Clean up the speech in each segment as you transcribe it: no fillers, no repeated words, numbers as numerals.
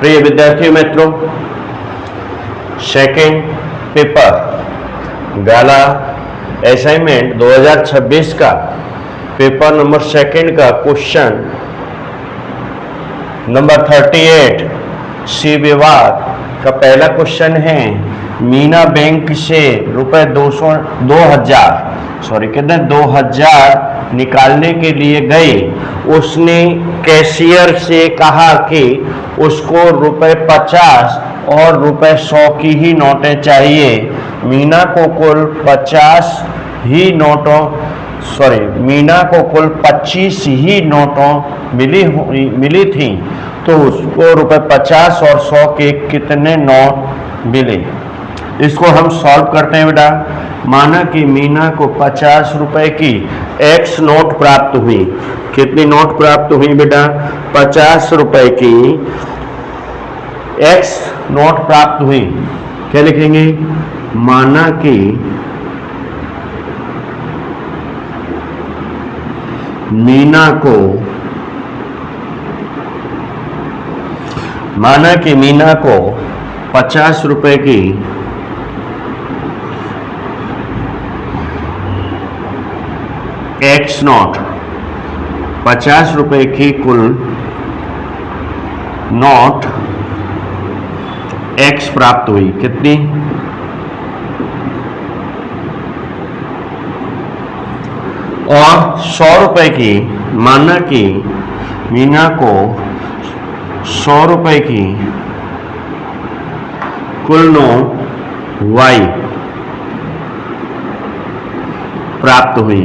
प्रिय विद्यार्थी मित्रों, सेकेंड पेपर गाला असाइनमेंट 2026 का पेपर नंबर सेकेंड का क्वेश्चन नंबर 38 सी विभाग का पहला क्वेश्चन है। मीना बैंक से रुपए 2000 निकालने के लिए गई। उसने कैशियर से कहा कि उसको रुपए 50 और रुपए 100 की ही नोटें चाहिए। मीना को कुल 25 ही नोटों मिली थी, तो उसको रुपए 50 और 100 के कितने नोट मिले। इसको हम सॉल्व करते हैं बेटा। माना कि मीना को 50 रुपए की एक्स नोट प्राप्त हुई। कितनी नोट प्राप्त हुई बेटा? 50 रुपए की एक्स नोट प्राप्त हुई। क्या लिखेंगे? माना कि मीना को 50 रुपए की एक्स नोट, 50 रुपए की कुल नोट एक्स प्राप्त हुई। कितनी? और 100 रुपए की, माना कि मीना को 100 रुपए की कुल नोट वाई प्राप्त हुई।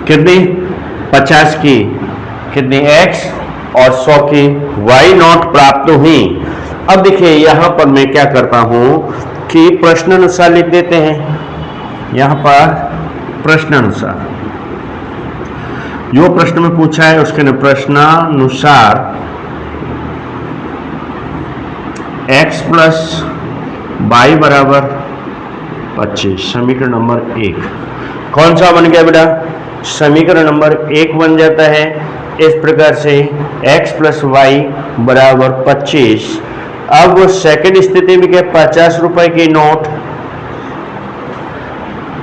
कितनी? 50 की कितनी एक्स और 100 की वाई नोट प्राप्त हुई। अब देखिए यहां पर मैं क्या करता हूं कि प्रश्नानुसार लिख देते हैं। यहां पर प्रश्नानुसार जो प्रश्न में पूछा है उसके प्रश्नानुसार x प्लस वाई बराबर 25 समीकरण नंबर 1 कौन सा बन गया बेटा? समीकरण नंबर 1 बन जाता है इस प्रकार से x प्लस वाई बराबर 25। अब सेकंड स्थिति में क्या? 50 रुपए की नोट।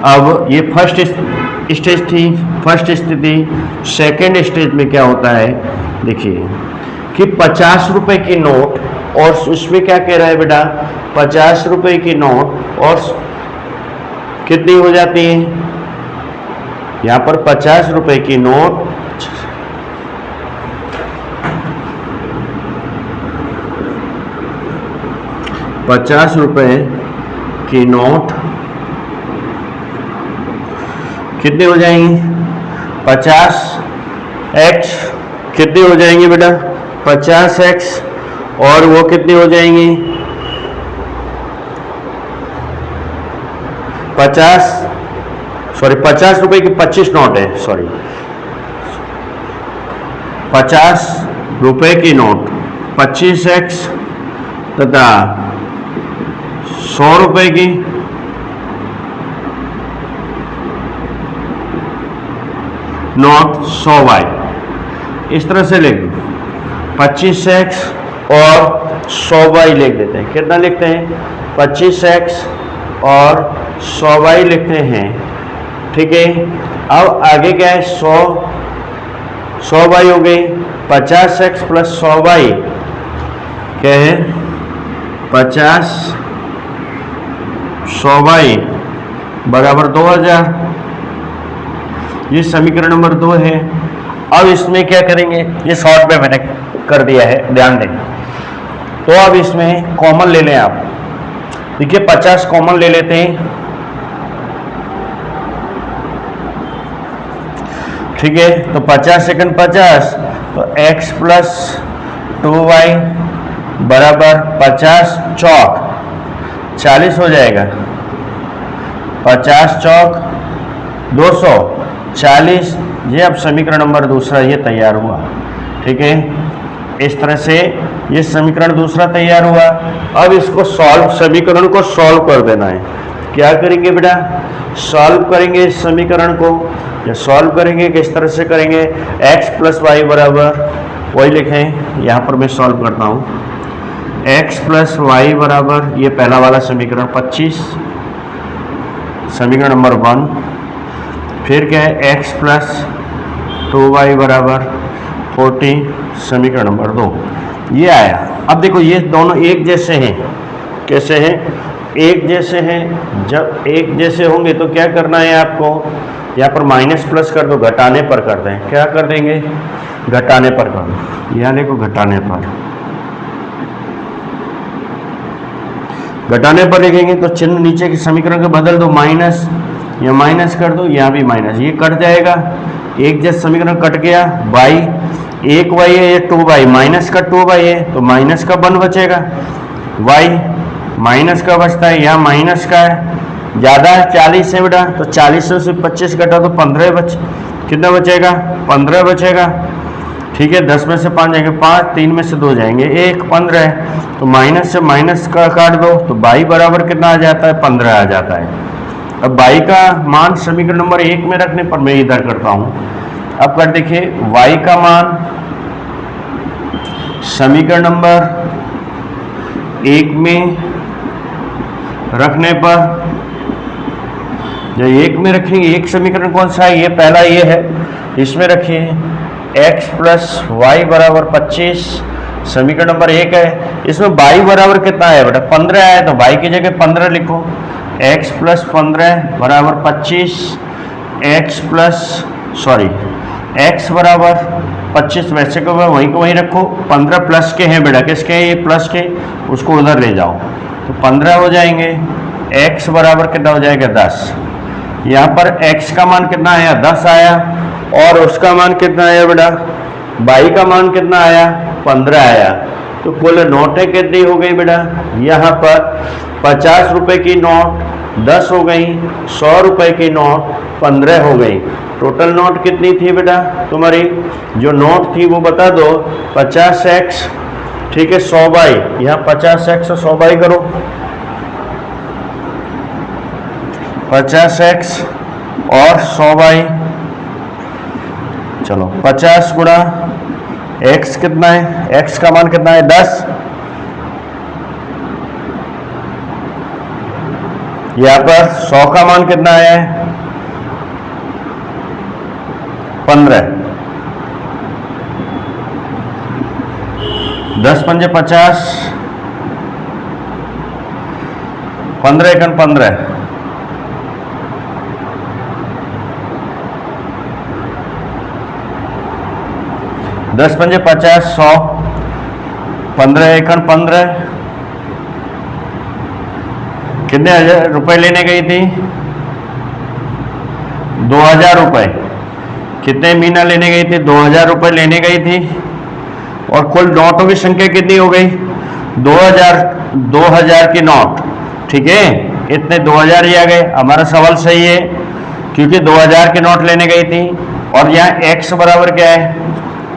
अब ये फर्स्ट स्टेज थी, फर्स्ट स्थिति। सेकंड स्टेज में क्या होता है देखिए कि 50 रुपए की नोट और उसमें क्या कह रहा है बेटा? 50 रुपए की नोट और कितनी हो जाती है? यहां पर 50 रुपए की नोट 50 रुपए की नोट कितनी हो जाएंगी? 50x कितनी हो जाएंगी बेटा? 50x और वो कितनी हो जाएंगी? 50 रुपए की 25 नोट है, 50 रुपए की नोट 25x तथा 100 रुपए की नोट 100y। इस तरह से लिख 25x और 100y लिख देते हैं। कितना लिखते हैं? 25x और 100y लिखते हैं। ठीक है। अब आगे क्या है? 100y हो गई। 50x प्लस 100y क्या है? 50 100y बराबर 2000। ये समीकरण नंबर 2 है। अब इसमें क्या करेंगे? ये शॉर्ट में मैंने कर दिया है, ध्यान दें। तो अब इसमें कॉमन ले लें आप। देखिए 50 कॉमन ले लेते हैं। ठीक है, तो 50 सेकंड 50 तो x प्लस 2y बराबर 50 चौक 40 हो जाएगा। 50 चौक 240। ये अब समीकरण नंबर दूसरा ये तैयार हुआ। ठीक है, इस तरह से ये समीकरण दूसरा तैयार हुआ। अब इसको समीकरण को सॉल्व कर देना है। क्या करेंगे बेटा, सॉल्व करेंगे इस समीकरण को। या सॉल्व करेंगे किस तरह से करेंगे, x प्लस वाई बराबर, वही लिखें यहाँ पर मैं सॉल्व करता हूँ, x प्लस वाई बराबर, ये पहला वाला समीकरण 25 समीकरण नंबर 1, फिर क्या है x प्लस 2y बराबर 40 समीकरण नंबर 2, ये आया। अब देखो ये दोनों एक जैसे हैं, कैसे हैं, एक जैसे हैं। जब एक जैसे होंगे तो क्या करना है आपको, यहाँ पर माइनस प्लस कर दो, घटाने पर कर दें, क्या कर देंगे, घटाने पर कर दो, यहाँ देखो घटाने पर, घटाने पर लिखेंगे तो चिन्ह नीचे के समीकरण को बदल दो, माइनस या माइनस कर दो, यहाँ भी माइनस, ये कट जाएगा, एक जैसे समीकरण कट गया, बाई एक वाई है, ये 2y, माइनस का 2y है तो माइनस का 1 बचेगा, y माइनस का बचता है, यहाँ माइनस का है, ज़्यादा है 40 है बेटा, तो 40 से 25 घटा तो 15 बच, कितना बचेगा, 15 बचेगा। ठीक है, 10 में से 5 जाएंगे 5, 3 में से 2 जाएंगे 1, 15 है, तो माइनस से माइनस का काट दो तो y बराबर कितना आ जाता है, 15 आ जाता है। अब y का मान समीकरण नंबर 1 में रखने पर मैं इधर करता हूँ, अब कर देखिए y का मान समीकरण नंबर 1 में रखने पर, जो 1 में रखेंगे, एक समीकरण कौन सा है, ये पहला ये है, इसमें रखिए x प्लस वाई बराबर 25 समीकरण नंबर 1 है, इसमें y बराबर कितना है बेटा, 15 है, तो y की जगह 15 लिखो, x प्लस 15 बराबर 25, x बराबर 25, वैसे को वहीं को वहीं रखो, 15 प्लस के हैं बेटा, किसके हैं ये, प्लस के, उसको उधर ले जाओ तो 15 हो जाएंगे, x बराबर कितना हो जाएगा 10, यहाँ पर x का मान कितना आया, 10 आया, और उसका मान कितना आया बेटा, y का मान कितना आया, 15 आया, तो कुल नोटें कितनी हो गई बेटा, यहाँ पर 50 रुपए की नोट 10 हो गई, 100 रुपए की नोट 15 हो गई, टोटल नोट कितनी थी बेटा तुम्हारी, जो नोट थी वो बता दो, 50x, ठीक है, 100y, यहाँ 50x और 100y करो, 50x और 100y, चलो 50 गुणा x कितना है, x का मान कितना है 10, यहाँ पर 100 का मान कितना है 15, 10 पंजे 50, 15 एकन 15, 10 पंजे 50, 100, 15 एकन 15, कितने हजार रुपए लेने गई थी, 2000 रुपए, कितने महीना लेने गई थी, 2000 रुपए लेने गई थी, और कुल नोटों की संख्या कितनी हो गई, 2000 की नोट, ठीक है, इतने 2000 ही आ गए, हमारा सवाल सही है क्योंकि 2000 की नोट लेने गई थी, और यहाँ x बराबर क्या है,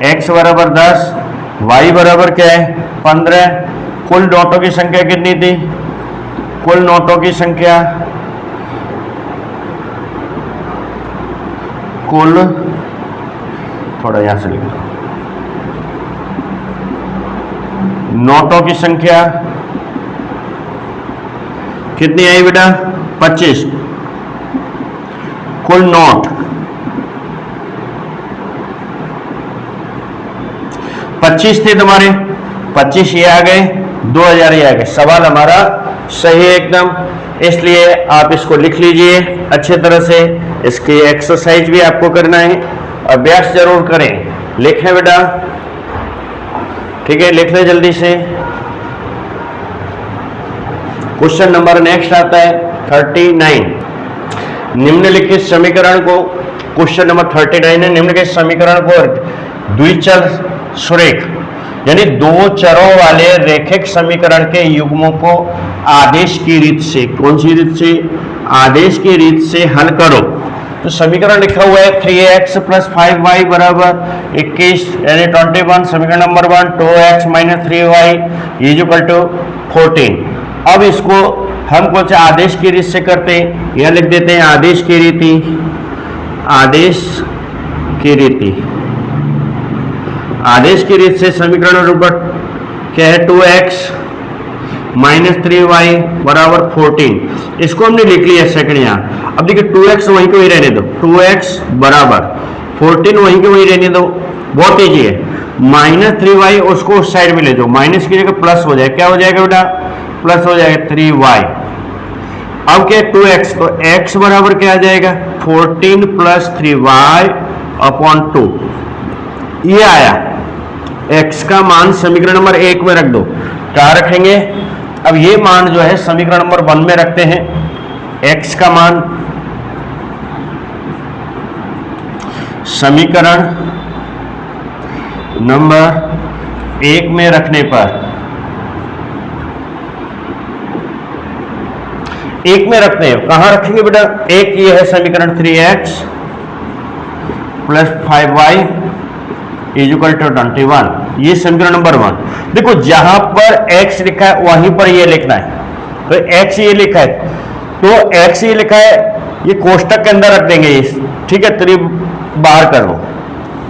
x बराबर 10, y बराबर क्या है 15, कुल नोटों की संख्या कितनी थी, कुल नोटों की संख्या, कुल, थोड़ा यहां से लिखो, नोटों की संख्या कितनी आई बेटा, 25, कुल नोट 25 थे तुम्हारे, 25 ये आ गए, 2000 ये आ गए, सवाल हमारा सही है एकदम, इसलिए आप इसको लिख लीजिए अच्छे तरह से, इसकी एक्सरसाइज भी आपको करना है, अभ्यास जरूर करें, लिखें बेटा, ठीक है, लिख ले जल्दी से। क्वेश्चन नंबर नेक्स्ट आता है 39, निम्नलिखित समीकरण को, क्वेश्चन नंबर 39 है, निम्नलिखित समीकरण को द्विचर सुरेख यानी दो चरों वाले रेखिक समीकरण के युग्मों को आदेश की रीत से, कौन सी रीत से, आदेश की रीत से हल करो। तो समीकरण लिखा हुआ है 3x प्लस 5y बराबर 21 यानी 21, समीकरण number 1 2x minus 3y is equal to 14। अब इसको हम कौन से आदेश की रीत से करते हैं, यह लिख देते हैं आदेश की रीति। आदेश की रीति, आदेश की रीत से समीकरण नंबर क्या है, 2x माइनस 3y बराबर 14। इसको हमने लिख लिया सेकंड यहाँ। अब देखिए 2x वहीं के वहीं रहने दो, 2x बराबर 14 वहीं के वहीं रहने दो, बहुत ईजी है। माइनस 3y उसको उस साइड में ले जाओ, माइनस की जगह प्लस हो जाए, क्या हो जाएगा बेटा, प्लस हो जाएगा 3y। अब क्या 2x, तो x बराबर क्या आ जाएगा 14 प्लस 3y अपॉन 2, ये आया। x का मान समीकरण नंबर 1 में रख दो, क्या रखेंगे, अब ये मान जो है समीकरण नंबर 1 में रखते हैं। x का मान समीकरण नंबर 1 में रखने पर, 1 में रखते हैं, कहां रखेंगे बेटा, एक ये है समीकरण 3x plus 5y equal to 21, ये समीकरण नंबर 1। देखो जहां पर x लिखा है वहीं पर ये लिखना है, तो x ये लिखा है, तो x ये लिखा है, ये कोष्टक के अंदर रख देंगे इस, ठीक है, 3 बाहर कर लो,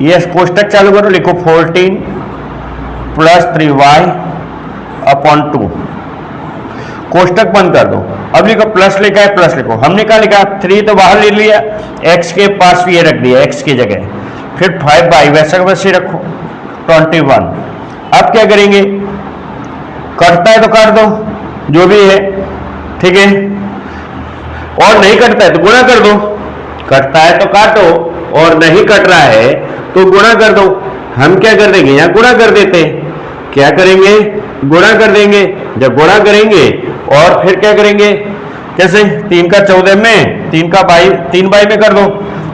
ये कोष्टक चालू करो, लिखो 14 प्लस 3y अपॉन 2, कोष्टक बंद कर दो। अब लिखो प्लस लिखा है, प्लस लिखो, हमने क्या लिखा 3 तो बाहर ले लिया, x के पास भी ये रख दिया x की जगह, फिर 5y वैसा का वैसे रखो 21। अब क्या करेंगे, कटता है तो काट दो, जो भी है, ठीक है, और नहीं कटता है तो गुणा कर दो, कटता है तो काटो और नहीं कट रहा है तो गुणा कर दो। हम क्या कर देंगे, यहां गुणा कर देते हैं, क्या करेंगे, गुणा कर देंगे। जब गुणा करेंगे और फिर क्या करेंगे, कैसे, 3 का 14 में, 3 का 3 बाई में कर दो,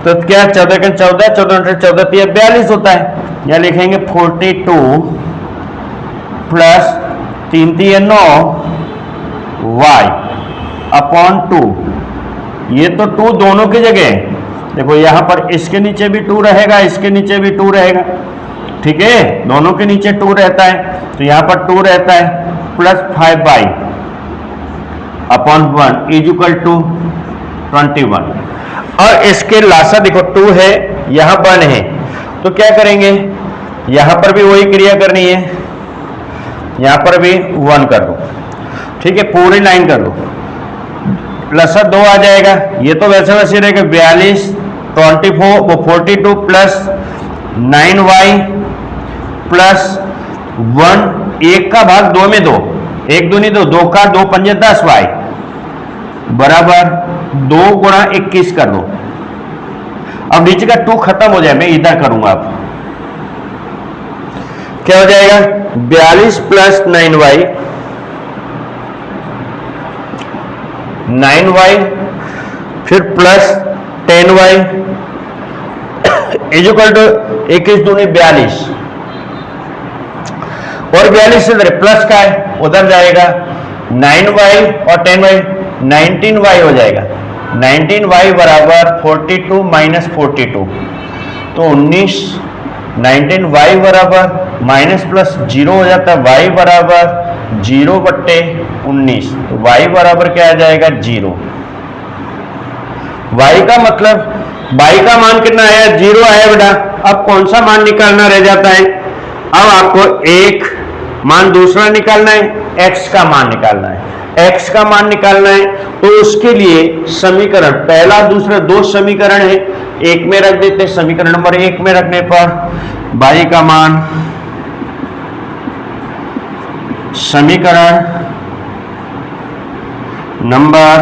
तो क्या 14 का 14, 14 14 42 होता है। यहां लिखेंगे 42 प्लस 3 3 9 y अपॉन 2, ये तो 2 दोनों की जगह है, देखो यहां पर इसके नीचे भी 2 रहेगा, इसके नीचे भी 2 रहेगा, ठीक है, दोनों के नीचे 2 रहता है, तो यहां पर 2 रहता है, plus 5y upon 1 is equal to 21। और इसके लासा देखो 2 है, यहां 1 है, तो क्या करेंगे, यहां पर भी वही क्रिया करनी है, यहां पर भी 1 कर दो, ठीक है, पूरी लाइन कर दो, प्लस 2 आ जाएगा, ये तो वैसे वैसे रहेगा 42 42 प्लस 9y प्लस 1, 1 का भाग 2 में 2, 1 दूनी 2, 2 का 2 पंजे 10y बराबर 2 गुणा 21 कर दो। अब नीचे का 2 खत्म हो जाए, मैं इधर करूंगा, अब क्या हो जाएगा 42 प्लस 9y 9y फिर प्लस 10y इक्वल टू 21 दूनी 42, और 42 से प्लस का है उधर जाएगा, 9y और 10y 19y हो जाएगा, 19y बराबर 42 माइनस 42, तो 19, 19y बराबर माइनस प्लस 0 हो जाता है, y बराबर 0 बट्टे 19, तो y बराबर क्या आ जाएगा 0। y का मतलब, y का मान कितना आया, 0 आया बेटा। अब कौन सा मान निकालना रह जाता है, अब आपको एक मान दूसरा निकालना है, x का मान निकालना है, x का मान निकालना है, तो उसके लिए समीकरण पहला दूसरा 2 समीकरण है, एक में रख देते, समीकरण नंबर 1 में रखने पर y का मान समीकरण नंबर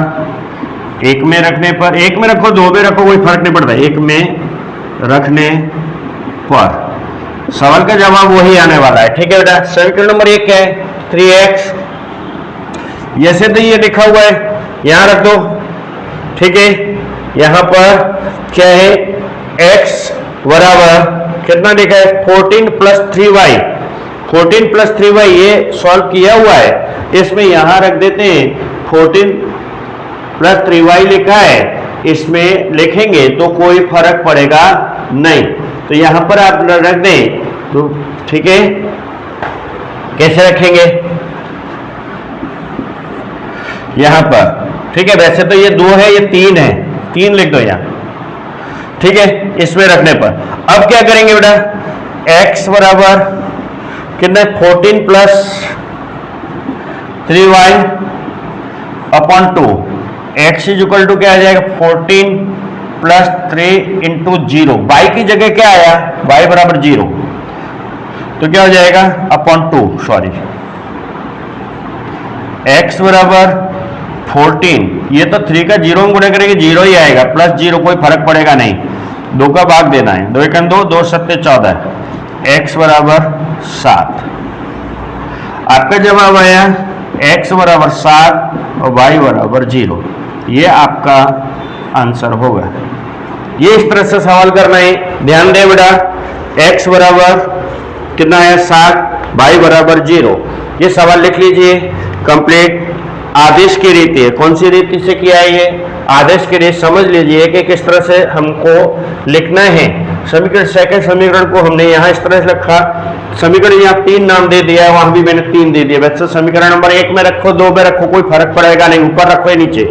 1 में रखने पर, 1 में रखो 2 में रखो कोई फर्क नहीं पड़ता, 1 में रखने पर सवाल का जवाब वही आने वाला है, ठीक है बेटा। समीकरण नंबर 1 क्या है 3x, जैसे तो ये लिखा हुआ है यहां रख दो, ठीक है, यहां पर क्या है x बराबर कितना लिखा है 14 प्लस 3y, 14 प्लस 3y ये सॉल्व किया हुआ है, इसमें यहां रख देते हैं 14 प्लस 3y लिखा है, इसमें लिखेंगे तो कोई फर्क पड़ेगा नहीं, तो यहां पर आप रख दें तो ठीक है। कैसे रखेंगे, यहां पर, ठीक है। वैसे तो ये 2 है, ये 3 है, 3 लिख दो यहां, ठीक है, इसमें रखने पर। अब क्या करेंगे बेटा, x बराबर कितना, 14 plus 3y upon 2, x is equal to क्या आ जाएगा, 14 प्लस 3 इंटू 0, y की जगह क्या आया, y बराबर 0, तो क्या हो जाएगा अपॉन 2, सॉरी, x बराबर 14, ये तो 3 का 0 में गुणा करेंगे 0 ही आएगा, प्लस 0 कोई फर्क पड़ेगा नहीं, 2 का भाग देना है, 2 एकम 2, 2 सत्ते 14, x बराबर 7। आपका जवाब आया x बराबर 7 और y बराबर 0, ये आपका आंसर होगा। ये इस तरह से सवाल करना है, ध्यान दें बेटा, x बराबर कितना है 7, y बराबर 0, ये सवाल लिख लीजिए कंप्लीट। आदेश की रीति है, कौन सी रीति से किया है ये, आदेश की रीति समझ लीजिए कि किस तरह से हमको लिखना है। समीकरण, सेकंड समीकरण को हमने यहाँ इस तरह से रखा, समीकरण यहाँ 3 नाम दे दिया है, वहां भी मैंने 3 दे दिया। वैसे समीकरण नंबर 1 में रखो, 2 में रखो, कोई फर्क पड़ेगा नहीं, ऊपर रखो या नीचे।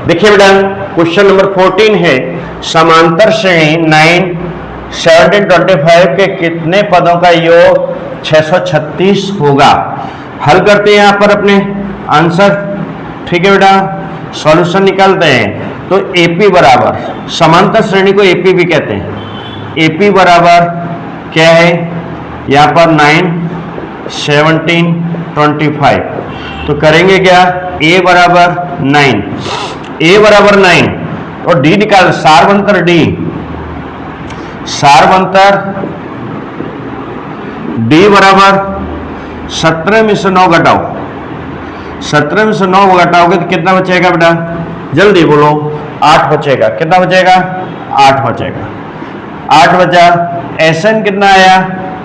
देखिए बेटा, क्वेश्चन नंबर 14 है, समांतर श्रेणी 9, 17, 25 के कितने पदों का योग 636 होगा। हल करते हैं यहाँ पर अपने आंसर, ठीक है बेटा, सॉल्यूशन निकालते हैं। तो एपी बराबर, समांतर श्रेणी को एपी भी कहते हैं, एपी बराबर क्या है यहाँ पर 9, 17, 25, तो करेंगे क्या, ए बराबर 9, ए बराबर 9 और डी निकाल, सारवंतर डी, सारवंतर डी बराबर 17 में से 9 घटाओ, 17 में से 9 घटाओगे तो कितना बचेगा बेटा, जल्दी बोलो, 8 बचेगा। कितना बचेगा, 8 बचेगा, 8 बचा। एसएन कितना आया,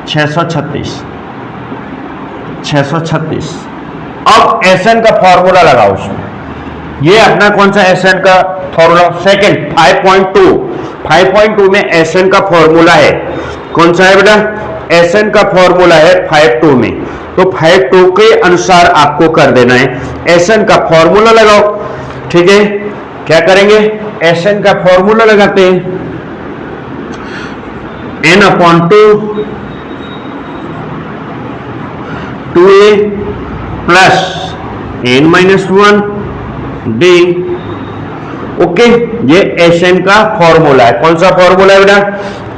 636, 636। अब एसएन का फॉर्मूला लगाओ उसमें, ये अपना कौन सा एसएन का फॉर्मूला, सेकंड 5.2, 5.2 में एसएन का फॉर्मूला है, कौन सा है बेटा, एसएन का फॉर्मूला है 5.2 में, तो 5.2 के अनुसार आपको कर देना है। एसएन का फॉर्मूला लगाओ, ठीक है, क्या करेंगे, एसएन का फॉर्मूला लगाते हैं, n/2 2a plus n-1 d, okay. ये एसएन का फॉर्मूला है, कौन सा फॉर्मूला है बेटा,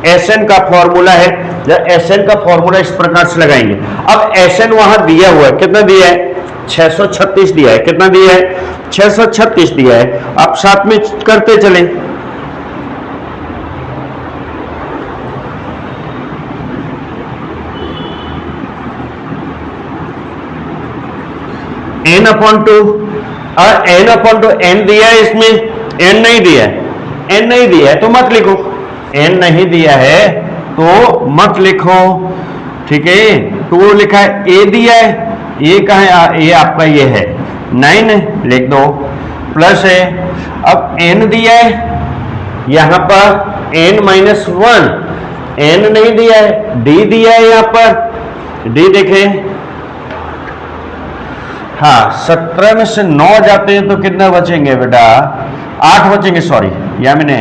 एसएन का फॉर्मूला है। जब एसएन का फॉर्मूला इस प्रकार से लगाएंगे, अब एसएन वहां दिया हुआ है, कितना दिया है, 636 दिया है, कितना दिया है, 636 दिया है। आप साथ में करते चलें, n/2 और n/2, n दिया है इसमें, n नहीं दिया है, n नहीं दिया है तो मत लिखो, n नहीं दिया है तो मत लिखो, ठीक है। 2 लिखा है, a दिया है, ये कहा है, ये आपका ये है 9 लिख दो, प्लस है। अब n दिया है यहां पर n-1, n नहीं दिया है, d दिया है यहां पर, d देखे, हाँ 17 में से 9 जाते हैं तो कितना बचेंगे बेटा, 8 बचेंगे, सॉरी या मैंने,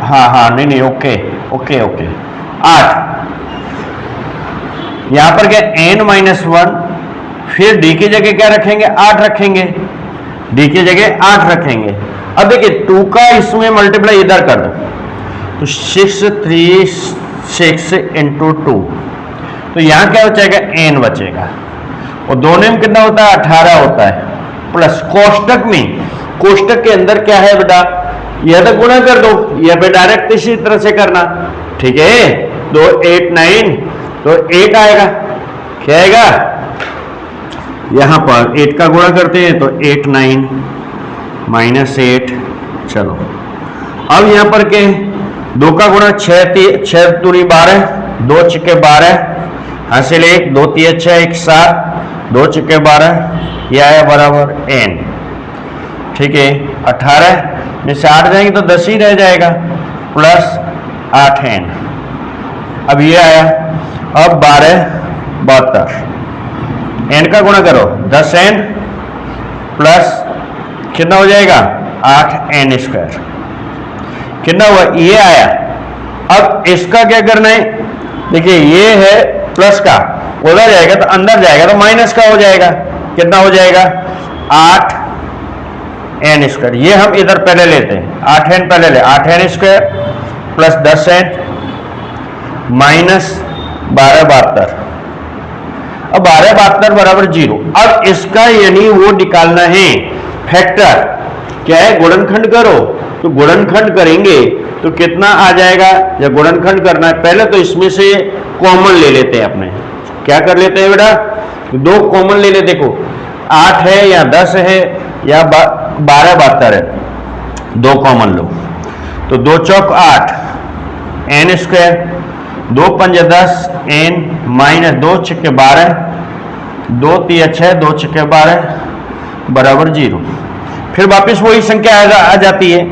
हाँ नहीं ओके ओके ओके, 8। यहां पर क्या, n-1, फिर d की जगह क्या रखेंगे, 8 रखेंगे, d की जगह 8 रखेंगे। अब देखिए 2 का इसमें मल्टीप्लाई इधर कर दो, तो 6 3 6 इंटू 2, तो यहां क्या बचेगा, n बचेगा, और दोनों में कितना होता है, 18 होता है, प्लस कोष्टक में, कोष्टक के अंदर क्या है बेटा, यह तो गुणा कर दो, यह पे डायरेक्ट इसी तरह से करना, ठीक है। 2 8 9, तो 8 आएगा, क्या आएगा, यहां पर 8 का गुणा करते हैं तो 8 9 -8, चलो। अब यहां पर के 2 का गुणा 6 दूनी 12, 2 छिके 12, हासिल 1, 2 3 6 1 7, 2 छिके 12, यह आया बराबर n, ठीक है। 18 में से 8 जाएंगे तो 10 ही रह जाएगा, प्लस 8n, अब ये आया, अब 12 72, n का गुणा करो 10n प्लस कितना हो जाएगा 8n स्क्वायर, कितना हुआ ये आया। अब इसका क्या करना है, देखिए ये है प्लस का, उधर जाएगा तो अंदर जाएगा तो माइनस का हो जाएगा, कितना हो जाएगा 8n स्क्वायर। ये हम इधर पहले लेते हैं, 8n पहले ले, 8n square plus 10n minus 1272, अब 1272 बराबर 0। अब इसका यानी वो निकालना है फैक्टर, क्या है गुणनखंड करो, तो गुणनखंड करेंगे तो कितना आ जाएगा। जब गुणनखंड करना है पहले तो इसमें से कॉमन ले लेते हैं अपने, क्या कर लेते हैं बेटा, दो कॉमन ले ले, देखो 8 है या 10 है या 1272 है, दो कॉमन लो, तो 2 चौक 8 n स्क्वायर, 2 पंजे 10 n माइनस 2 छक्के 12, 2 तिया 6, 2 छक्के 12 बराबर 0। फिर वापस वही संख्या आ जाती है,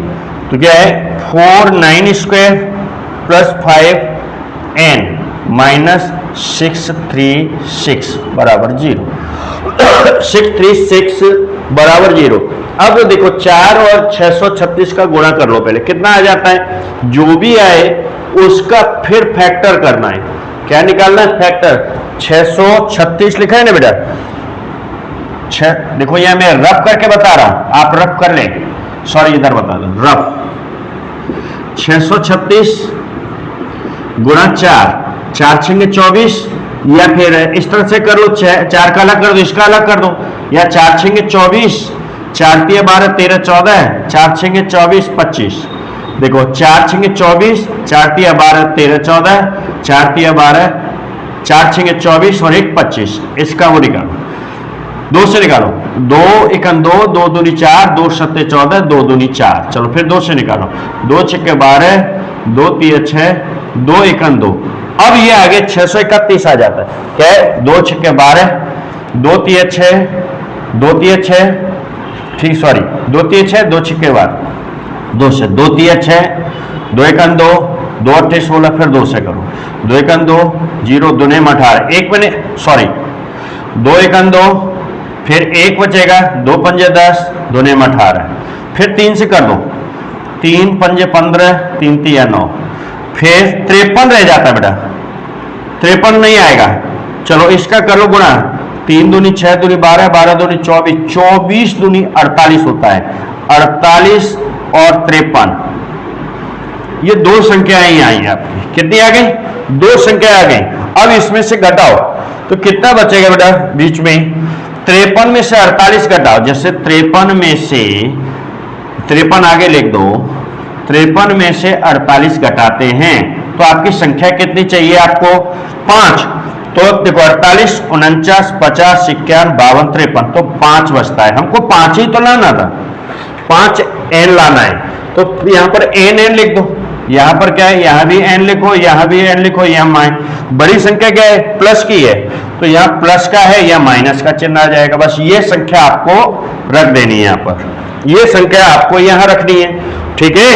तो क्या है 4 9 स्क्वायर प्लस 5n माइनस 636 बराबर 0, 636 बराबर 0। अब देखो 4 और 636 का गुणा कर लो पहले, कितना आ जाता है, जो भी आए उसका फिर फैक्टर करना है, क्या निकालना है फैक्टर। 636 लिखा है ना बेटा, देखो यहां मैं रफ करके बता रहा हूं, आप रफ कर लें, सॉरी इधर बता दो रफ। 636 गुणा 4, 4 छंगे 24, या फिर इस तरह से कर लो, 4 का अलग कर दो, इसका अलग कर दो, या 4 छंगे 24, 4 तिया 12 13 14, 4 छंगे 24 25, देखो 4 छंगे 24, 4 तिया 12 13 14, 4 तिया 12, 4 छंगे 24 और 1 25, इसका वो निकालो, 2 से निकालो, 2 एकन 2, 2 दूनी 4, 2 सत्ते 14, 2 दूनी 4, चलो फिर 2 से निकालो, 2 छक्के 12, 2 तिया 6, 2 एकन 2, अब ये आगे 631 आ जाता है, क्या है 2 छक्के 12, 2 तिया 6, 2 तिया 6, ठीक सॉरी 2 तिया 6, 2 छक्के 12, 2 से 2 तिया 6, 2 एकन 2, 2 8 16, फिर 2 से करो, 2 एकन 2 0, 2 9 18, 1 मैंने सॉरी 2 एकन 2, फिर 1 बचेगा, 2 पंजे 10, 2 9 18, फिर 3 से कर दो, 3 पंजे 15, 3 तिया 9, फिर 53 रह जाता है बेटा, 53 नहीं आएगा, चलो इसका करो गुणा, 3 दूनी 6 दूनी 12, 12 दूनी 24, 24 दूनी 48 होता है, 48 और 53, ये दो संख्याएं आई आपकी, कितनी आ गई, 2 संख्या आ गई। अब इसमें से घटाओ तो कितना बचेगा बेटा बीच में, 53 में से 48 घटाओ, जैसे 53 में से 53 आगे लिख दो, 53 में से 48 घटाते हैं तो आपकी संख्या कितनी चाहिए आपको 5, तो देखो 48 49 50 51 52 53, तो 5 बचता है, हमको 5 ही तो लाना था, 5 n लाना है, तो यहां पर n लिख दो, यहां पर क्या है, यहां भी n लिखो, यहां भी n लिखो, यहां बड़ी संख्या क्या है प्लस की है, तो यहां प्लस का है या माइनस का चिन्ह आ जाएगा, बस ये संख्या आपको रख देनी है, यहां पर ये संख्या आपको यहां रखनी है, ठीक है,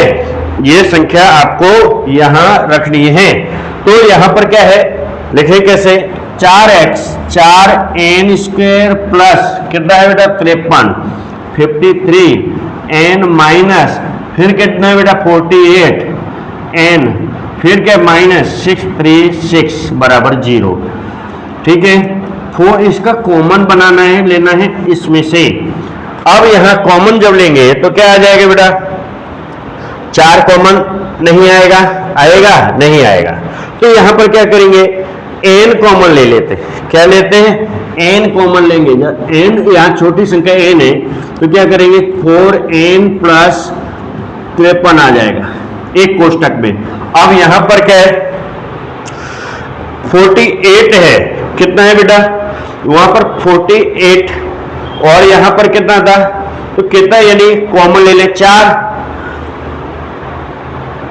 ये संख्या आपको यहां रखनी है। तो यहां पर क्या है लिखे कैसे, 4x 4n स्क्वायर प्लस कितना है बेटा 53, 53 n माइनस फिर कितना है बेटा 48 n, फिर क्या माइनस 636 बराबर 0, ठीक है। तो इसका कॉमन बनाना है, लेना है इसमें से। अब यहां कॉमन जब लेंगे तो क्या आ जाएगा बेटा, 4 कॉमन नहीं आएगा, आएगा नहीं आएगा, तो यहां पर क्या करेंगे n कॉमन ले लेते हैं, क्या लेते हैं n कॉमन लेंगे, n यहां छोटी संख्या n है तो क्या करेंगे 4n प्लस 53 आ जाएगा एक कोष्टक में। अब यहां पर क्या है 48 है, कितना है बेटा वहां पर 48 और यहां पर कितना था, तो कितना यानी कॉमन ले लें 4,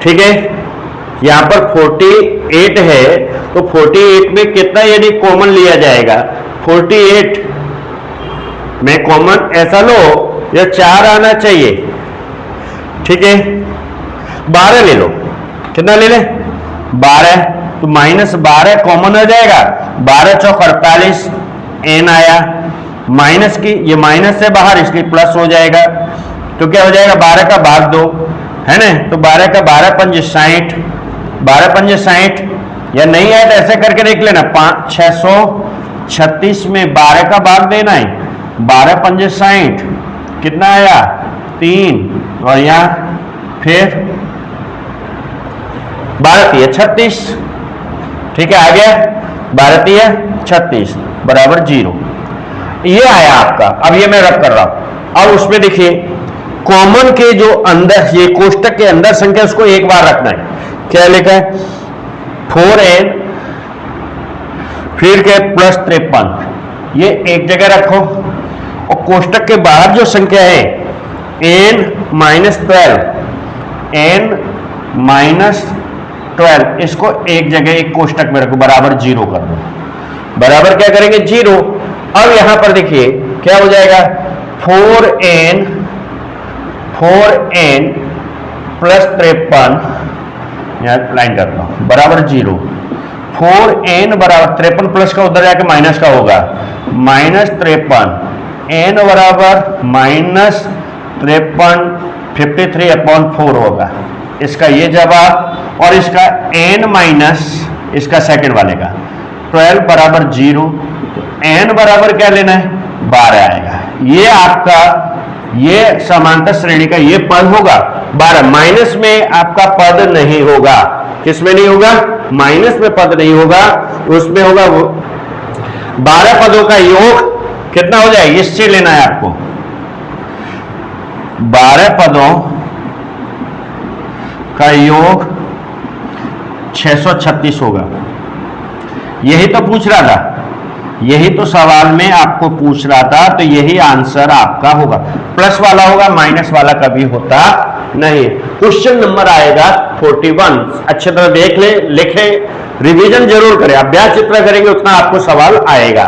ठीक है, यहां पर 48 है तो 48 में कितना यानी कॉमन लिया जाएगा, 48 में कॉमन ऐसा लो या 4 आना चाहिए, ठीक है, 12 ले लो, कितना ले ले 12, तो -12 कॉमन हो जाएगा, 12 चौक 48, n आया, माइनस की, ये माइनस से बाहर इसलिए प्लस हो जाएगा, तो क्या हो जाएगा 12 का भाग 2 है ना, तो 12 का 12 पंजे 60, 12 पंजे 60, या नहीं आया तो ऐसे करके देख लेना, 636 में 12 का भाग देना है, 12 पंजे 60, कितना आया 3, और यहां फिर 12 तिया 36, ठीक है, आ गया 12 तिया 36 बराबर 0, ये आया आपका। अब ये मैं रब कर रहा हूं, अब उसमें देखिए कॉमन के जो अंदर, ये कोष्टक के अंदर संख्या उसको एक बार रखना है, क्या लिखा है 4n फिर के प्लस 53, ये एक जगह रखो, और कोष्टक के बाहर जो संख्या है n माइनस 12, n माइनस 12, इसको एक जगह एक कोष्टक में रखो, बराबर 0 कर दो, बराबर क्या करेंगे 0। अब यहां पर देखिए क्या हो जाएगा 4n प्लस 53, यहां लाइन करता हूं, बराबर 0, 4n बराबर 53 प्लस का उधर जाके माइनस का होगा, माइनस 53, n बराबर माइनस 53 53/4 होगा, इसका ये जवाब, और इसका n माइनस इसका सेकंड वाले का 12 बराबर 0, तो n बराबर क्या लेना है 12 आएगा। ये आपका ये समांतर श्रेणी का ये पद होगा 12, माइनस में आपका पद नहीं होगा, किसमें नहीं होगा, माइनस में पद नहीं होगा, उसमें होगा वो 12 पदों का योग कितना हो जाएगा, इससे लेना है आपको, 12 पदों का योग 636 होगा, यही तो पूछ रहा था, यही तो सवाल में आपको पूछ रहा था, तो यही आंसर आपका होगा, प्लस वाला होगा, माइनस वाला कभी होता नहीं। क्वेश्चन नंबर आएगा 41, अच्छे तरह देख ले, लिखे, रिवीजन जरूर करें, अभ्यास जितना करेंगे उतना आपको सवाल आएगा।